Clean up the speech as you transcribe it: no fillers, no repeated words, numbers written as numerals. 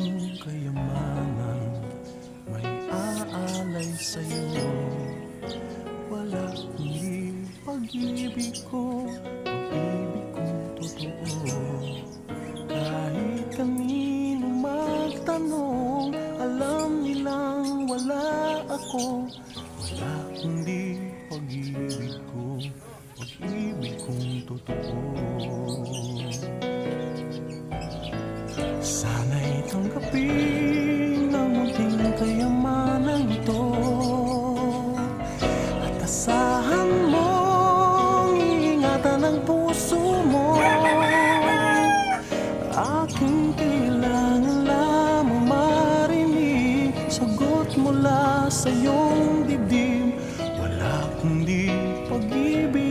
kong kayamanan may aalay sa'yo. Wala kundi pag-ibig ko, pag-ibig kong totoo. Kahit kanino magtanong, alam nilang wala ako. Wala kundi pag-ibig ko, pag-ibig kong totoo. Sana'y tanggapin ang munting kayamanan ito, at asahan mong iingatan ang puso mo. Aking kailangan lamang marinig sagot mula sa iyong dibdib. Wala kundi pag-ibig